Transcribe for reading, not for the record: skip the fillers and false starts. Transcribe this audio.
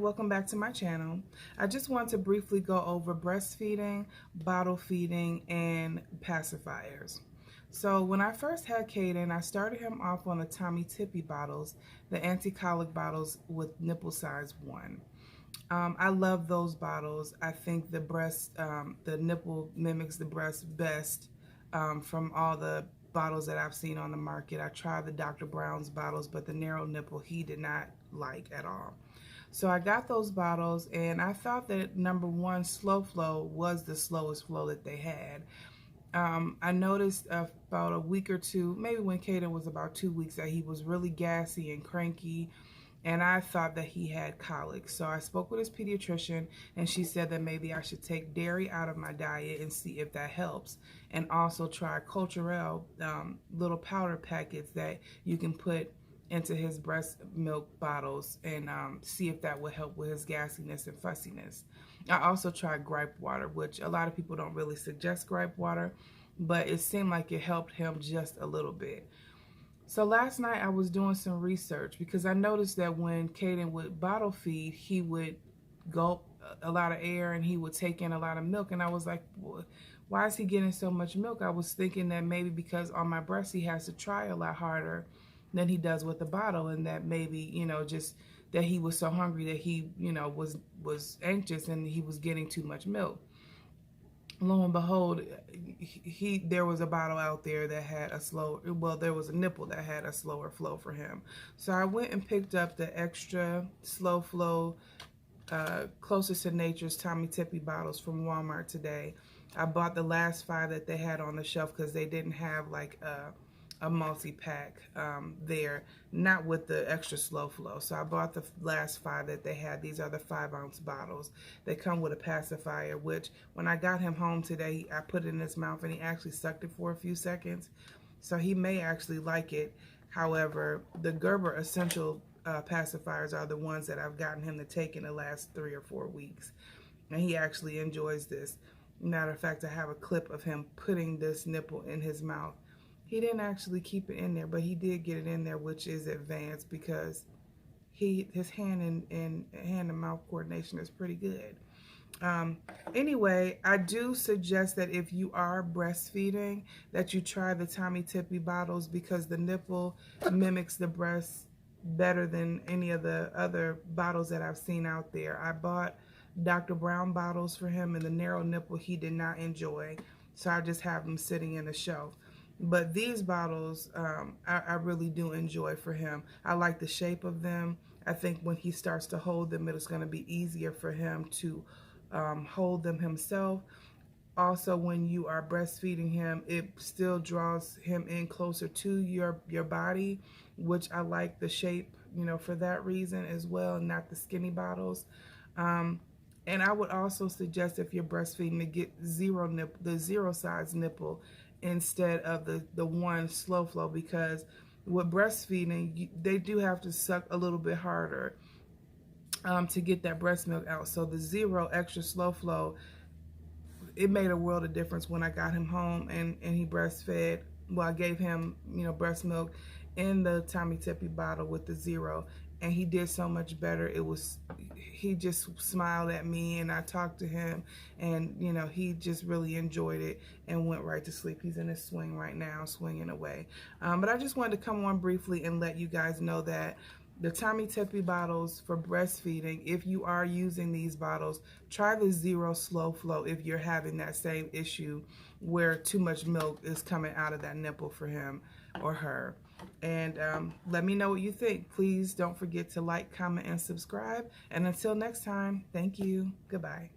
welcome back to my channel. I just want to briefly go over breastfeeding, bottle feeding, and pacifiers. So when I first had Caden, I started him off on the Tommee Tippee bottles, the anti-colic bottles with nipple size 1. I love those bottles. I think the nipple mimics the breast best from all the bottles that I've seen on the market. I tried the Dr. Brown's bottles, but the narrow nipple he did not like at all. So I got those bottles, and I thought that number one, slow flow was the slowest flow that they had. I noticed about a week or two, maybe when Caden was about 2 weeks, that he was really gassy and cranky, and I thought that he had colic. So I spoke with his pediatrician, and she said that maybe I should take dairy out of my diet and see if that helps, and also try culturelle little powder packets that you can put into his breast milk bottles and see if that would help with his gassiness and fussiness. I also tried gripe water, which a lot of people don't really suggest gripe water, but it seemed like it helped him just a little bit. So last night I was doing some research because I noticed that when Caden would bottle feed, he would gulp a lot of air and he would take in a lot of milk, and I was like, why is he getting so much milk? I was thinking that maybe because on my breast he has to try a lot harder than he does with the bottle, and that maybe, just that he was so hungry that he, was anxious and he was getting too much milk. Lo and behold, there was a bottle out there that had there was a nipple that had a slower flow for him. So I went and picked up the extra slow flow closest to nature's Tommee Tippee bottles from Walmart today. I bought the last 5 that they had on the shelf because they didn't have like a multi-pack there, not with the extra slow flow. So I bought the last 5 that they had. These are the 5-ounce bottles. They come with a pacifier, which when I got him home today, I put it in his mouth and he actually sucked it for a few seconds. So he may actually like it. However, the Gerber essential pacifiers are the ones that I've gotten him to take in the last 3 or 4 weeks. And he actually enjoys this. Matter of fact, I have a clip of him putting this nipple in his mouth. He didn't actually keep it in there, but he did get it in there, which is advanced because his hand and mouth coordination is pretty good. Anyway, I do suggest that if you are breastfeeding, that you try the Tommee Tippee bottles because the nipple mimics the breast better than any of the other bottles that I've seen out there. I bought Dr. Brown bottles for him, and the narrow nipple he did not enjoy, so I just have them sitting in the shelf. But these bottles, I really do enjoy for him. I like the shape of them. I think when he starts to hold them, it's going to be easier for him to hold them himself. Also, when you are breastfeeding him, it still draws him in closer to your body, which I like the shape, for that reason as well, not the skinny bottles. And I would also suggest if you're breastfeeding to get the zero size nipple instead of the one slow flow, because with breastfeeding they do have to suck a little bit harder to get that breast milk out. So the 0 extra slow flow, it made a world of difference when I got him home and he breastfed. Well, I gave him breast milk in the Tommee Tippee bottle with the 0, and he did so much better. He just smiled at me, and I talked to him, and he just really enjoyed it and went right to sleep. He's in his swing right now, swinging away. But I just wanted to come on briefly and let you guys know that the Tommee Tippee bottles for breastfeeding, if you are using these bottles, try the 0 slow flow if you're having that same issue where too much milk is coming out of that nipple for him or her. And let me know what you think. Please don't forget to like, comment, and subscribe. And until next time, thank you. Goodbye.